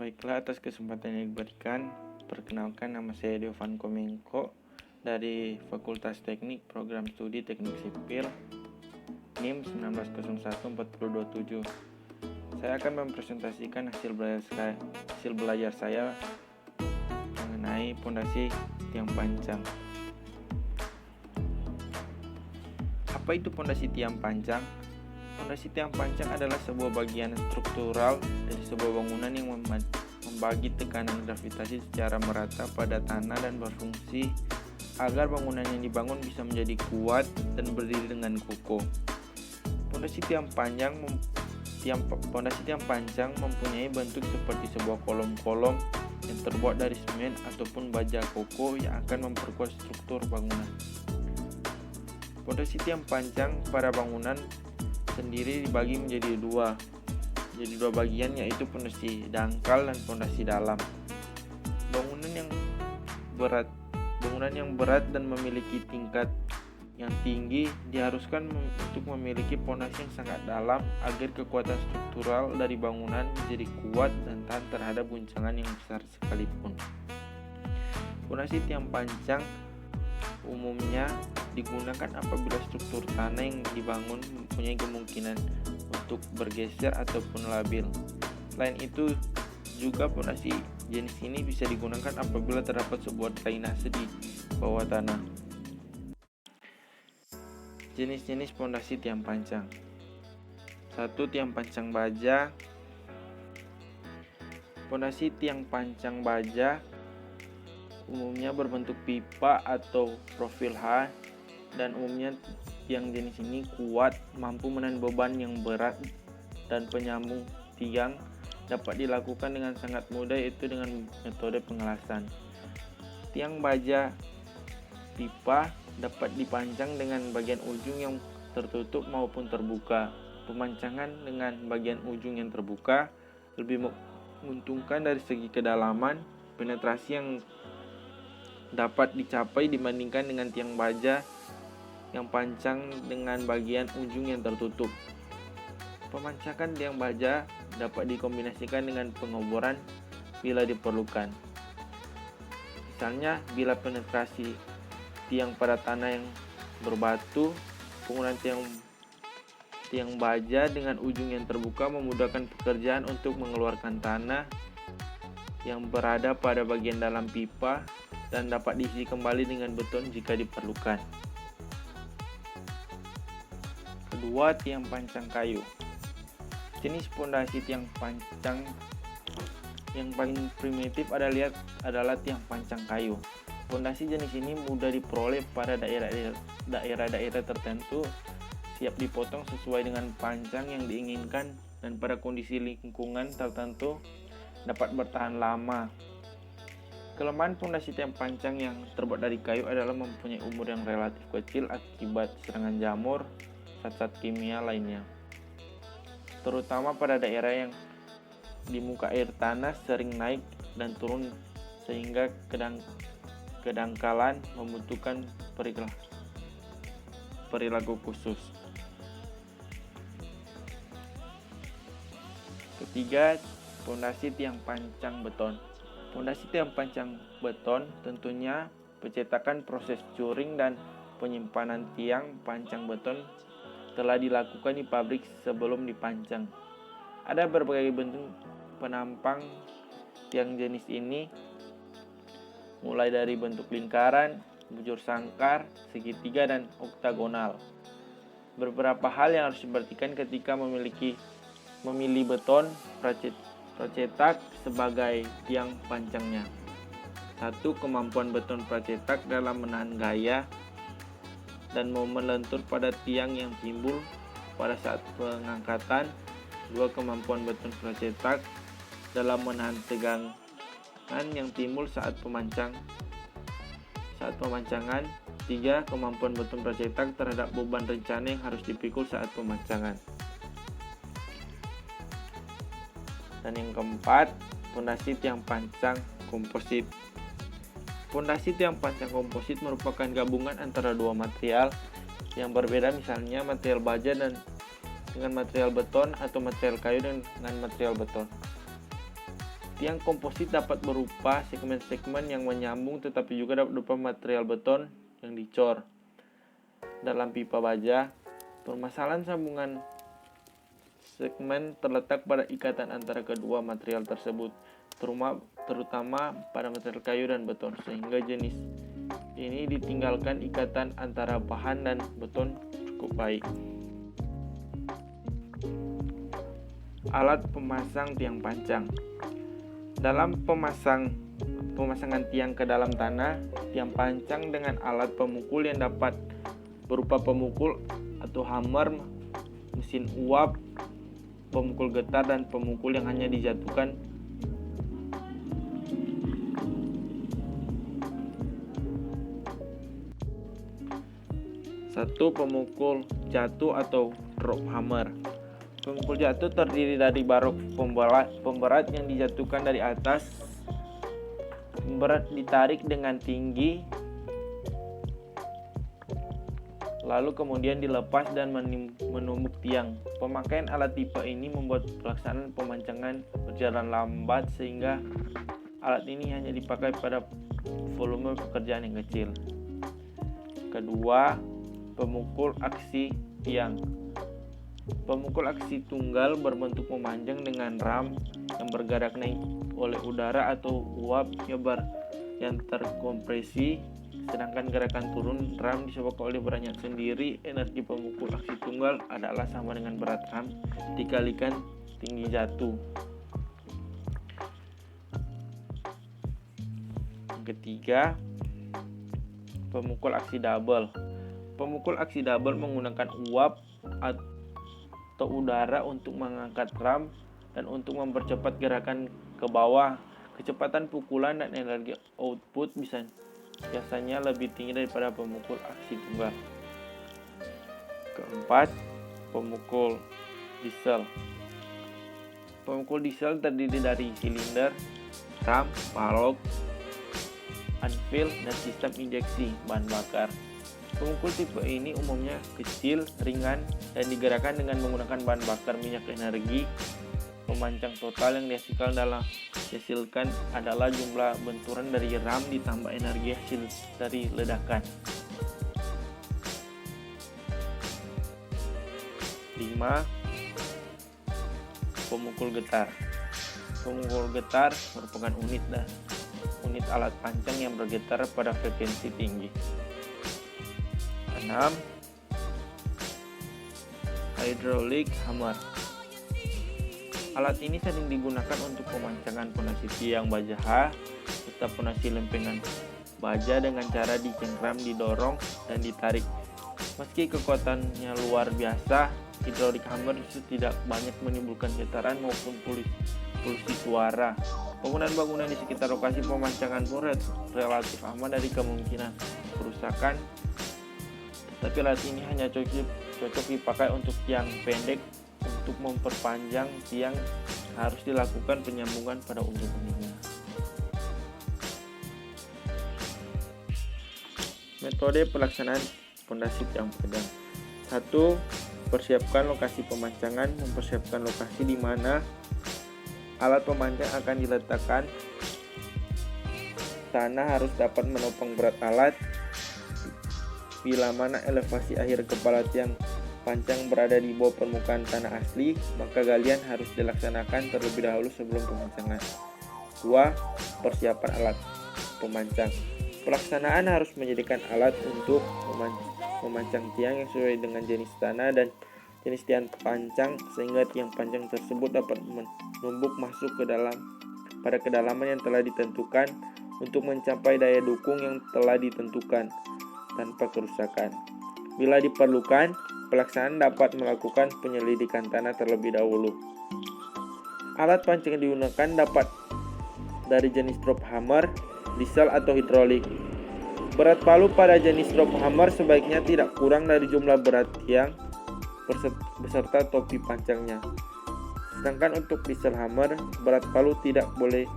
Baiklah, atas kesempatan yang diberikan, perkenalkan nama saya Diovan Komengko dari Fakultas Teknik Program Studi Teknik Sipil NIM 19014227. Saya akan mempresentasikan hasil belajar saya mengenai pondasi tiang pancang. Apa itu pondasi tiang pancang? Pondasi tiang pancang adalah sebuah bagian struktural dari sebuah bangunan yang membagi tekanan gravitasi secara merata pada tanah dan berfungsi agar bangunan yang dibangun bisa menjadi kuat dan berdiri dengan kokoh. Pondasi tiang pancang mempunyai bentuk seperti sebuah kolom-kolom yang terbuat dari semen ataupun baja kokoh yang akan memperkuat struktur bangunan. Pondasi tiang pancang pada bangunan sendiri dibagi menjadi dua bagian, yaitu pondasi dangkal dan pondasi dalam. Bangunan yang berat dan memiliki tingkat yang tinggi diharuskan untuk memiliki pondasi yang sangat dalam agar kekuatan struktural dari bangunan menjadi kuat dan tahan terhadap guncangan yang besar sekalipun. Pondasi tiang pancang umumnya digunakan apabila struktur tanah yang dibangun mempunyai kemungkinan untuk bergeser ataupun labil. Selain itu, juga pondasi jenis ini bisa digunakan apabila terdapat sebuah drainase di bawah tanah. Jenis-jenis pondasi tiang pancang. 1. Tiang pancang baja. Pondasi tiang pancang baja umumnya berbentuk pipa atau profil H, dan umumnya tiang jenis ini kuat, mampu menahan beban yang berat, dan penyambung tiang dapat dilakukan dengan sangat mudah, yaitu dengan metode pengelasan. Tiang baja pipa dapat dipancang dengan bagian ujung yang tertutup maupun terbuka. Pemancangan dengan bagian ujung yang terbuka lebih menguntungkan dari segi kedalaman penetrasi yang dapat dicapai dibandingkan dengan tiang baja yang pancang dengan bagian ujung yang tertutup. Pemancangan tiang baja dapat dikombinasikan dengan pengoboran bila diperlukan. Misalnya, bila penetrasi tiang pada tanah yang berbatu, penggunaan tiang baja dengan ujung yang terbuka memudahkan pekerjaan untuk mengeluarkan tanah yang berada pada bagian dalam pipa dan dapat diisi kembali dengan beton jika diperlukan. Kedua, tiang pancang kayu. Jenis pondasi tiang pancang yang paling primitif adalah tiang pancang kayu. Pondasi jenis ini mudah diperoleh pada daerah-daerah tertentu, siap dipotong sesuai dengan pancang yang diinginkan, dan pada kondisi lingkungan tertentu dapat bertahan lama. Kelemahan pondasi tiang pancang yang terbuat dari kayu adalah mempunyai umur yang relatif kecil akibat serangan jamur, zat-zat kimia lainnya, terutama pada daerah yang di muka air tanah sering naik dan turun sehingga kedangkalan membutuhkan perilaku khusus. Ketiga, pondasi tiang pancang beton. Pondasi tiang pancang beton tentunya pencetakan, proses curing, dan penyimpanan tiang pancang beton telah dilakukan di pabrik sebelum dipancang. Ada berbagai bentuk penampang tiang jenis ini, mulai dari bentuk lingkaran, bujur sangkar, segitiga, dan oktagonal. Beberapa hal yang harus diperhatikan ketika memilih beton pracetak sebagai tiang pancangnya. 1. Kemampuan beton pracetak dalam menahan gaya dan momen lentur pada tiang yang timbul pada saat pengangkatan. 2. Kemampuan beton pracetak dalam menahan tegangan yang timbul saat pemancangan. 3. Kemampuan beton pracetak terhadap beban rencana yang harus dipikul saat pemancangan. Dan yang keempat, pondasi tiang pancang komposit. Pondasi tiang pancang komposit merupakan gabungan antara dua material yang berbeda, misalnya material baja dengan material beton atau material kayu dengan material beton. Tiang komposit dapat berupa segmen-segmen yang menyambung, tetapi juga dapat berupa material beton yang dicor. Dalam pipa baja, permasalahan sambungan segmen terletak pada ikatan antara kedua material tersebut, terutama pada material kayu dan beton, sehingga jenis ini ditinggalkan ikatan antara bahan dan beton cukup baik. Alat pemasang tiang pancang. Dalam pemasangan tiang ke dalam tanah, tiang pancang dengan alat pemukul yang dapat berupa pemukul atau hammer, mesin uap, pemukul getar, dan pemukul yang hanya dijatuhkan satu pemukul jatuh atau drop hammer. Pemukul jatuh terdiri dari barok pemberat yang dijatuhkan dari atas. Pemberat ditarik dengan tinggi, lalu kemudian dilepas dan menumbuk tiang. Pemakaian alat tipe ini membuat pelaksanaan pemancangan berjalan lambat, sehingga alat ini hanya dipakai pada volume pekerjaan yang kecil. Kedua, pemukul aksi tiang. Pemukul aksi tunggal berbentuk memanjang dengan ram yang bergerak naik oleh udara atau uap yang terkompresi, sedangkan gerakan turun ram disebabkan oleh beratnya sendiri. Energi pemukul aksi tunggal adalah sama dengan berat ram dikalikan tinggi jatuh. Yang ketiga, pemukul aksi double. Pemukul aksi double menggunakan uap atau udara untuk mengangkat ram dan untuk mempercepat gerakan ke bawah. Kecepatan pukulan dan energi output biasanya lebih tinggi daripada pemukul aksi tunggal. Keempat, pemukul diesel. Pemukul diesel terdiri dari silinder, ram, balok, anvil, dan sistem injeksi bahan bakar. Pemukul tipe ini umumnya kecil, ringan, dan digerakkan dengan menggunakan bahan bakar minyak energi. Pemancang total yang dihasilkan adalah jumlah benturan dari ram ditambah energi hasil dari ledakan. 5. Pemukul getar. Pemukul getar merupakan unit alat pancang yang bergetar pada frekuensi tinggi. 6. Hydraulic hammer. Alat ini sering digunakan untuk pemancangan pondasi tiang baja serta pondasi lempengan baja dengan cara dicengkram, didorong, dan ditarik. Meski kekuatannya luar biasa, hydraulic hammer itu tidak banyak menimbulkan getaran maupun polusi suara. Penggunaan bangunan di sekitar lokasi pemancangan pun relatif aman dari kemungkinan kerusakan. Tapi alat ini hanya cocok dipakai untuk tiang pendek. Untuk memperpanjang tiang harus dilakukan penyambungan pada ujung-ujungnya. Metode pelaksanaan pondasi tiang pancang. 1. Persiapkan lokasi pemancangan. Mempersiapkan lokasi di mana alat pemancang akan diletakkan. Tanah harus dapat menopang berat alat. Bila mana elevasi akhir kepala tiang pancang berada di bawah permukaan tanah asli, maka galian harus dilaksanakan terlebih dahulu sebelum pemancangan. 2. Persiapan alat pemancang. Pelaksanaan harus menyediakan alat untuk memancang tiang yang sesuai dengan jenis tanah dan jenis tiang pancang, sehingga tiang pancang tersebut dapat menumbuk masuk pada kedalaman yang telah ditentukan untuk mencapai daya dukung yang telah ditentukan tanpa kerusakan. Bila diperlukan, pelaksanaan dapat melakukan penyelidikan tanah terlebih dahulu. Alat pancang yang digunakan dapat dari jenis drop hammer, diesel, atau hidrolik. Berat palu pada jenis drop hammer sebaiknya tidak kurang dari jumlah berat tiang beserta topi pancangnya. Sedangkan untuk diesel hammer, berat palu tidak boleh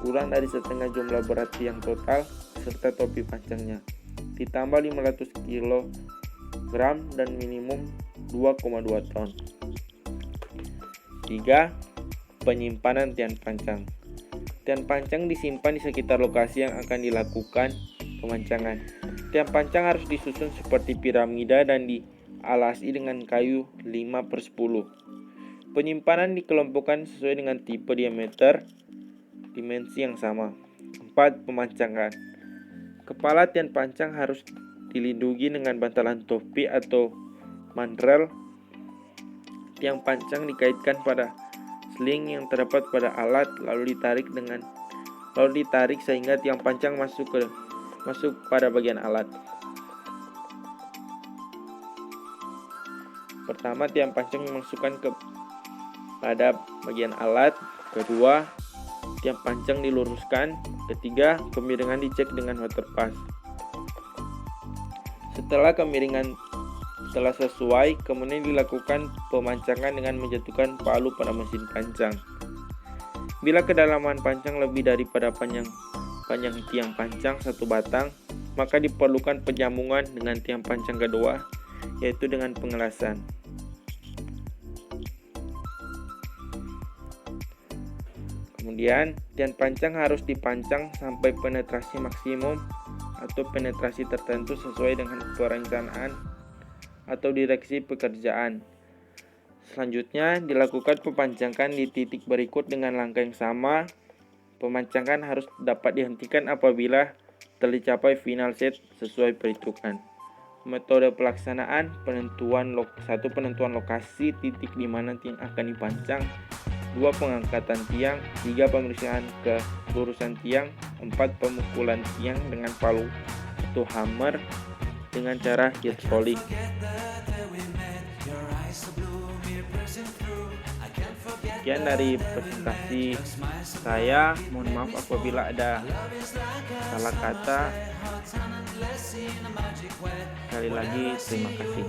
kurang dari setengah jumlah berat tiang total beserta topi pancangnya, ditambah 500 kg dan minimum 2,2 ton. 3. Penyimpanan tiang pancang. Tiang pancang disimpan di sekitar lokasi yang akan dilakukan pemancangan. Tiang pancang harus disusun seperti piramida dan dialasi dengan kayu 5/10. Penyimpanan dikelompokkan sesuai dengan tipe diameter, dimensi yang sama. 4. Pemancangan. Kepala tiang pancang harus dilindungi dengan bantalan topi atau mandrel. Tiang pancang dikaitkan pada sling yang terdapat pada alat, lalu ditarik sehingga tiang pancang masuk pada bagian alat. Pertama, tiang pancang dimasukkan pada bagian alat. Kedua, tiang pancang diluruskan. Ketiga, kemiringan dicek dengan waterpass. Setelah kemiringan telah sesuai, kemudian dilakukan pemancangan dengan menjatuhkan palu pada mesin pancang. Bila kedalaman pancang lebih daripada panjang tiang pancang satu batang, maka diperlukan penyambungan dengan tiang pancang kedua, yaitu dengan pengelasan. Kemudian, tiang pancang harus dipancang sampai penetrasi maksimum atau penetrasi tertentu sesuai dengan perencanaan atau direksi pekerjaan. Selanjutnya, dilakukan pemancangan di titik berikut dengan langkah yang sama. Pemancangan harus dapat dihentikan apabila telah dicapai final set sesuai perhitungan. Metode pelaksanaan: penentuan lokasi titik di mana tiang akan dipancang, 2. Pengangkatan tiang, 3. Pemeriksaan kelurusan tiang, 4. Pemukulan tiang dengan palu atau hammer dengan cara hidrolik. Sekian dari presentasi saya. Mohon maaf apabila ada salah kata. Sekali lagi terima kasih.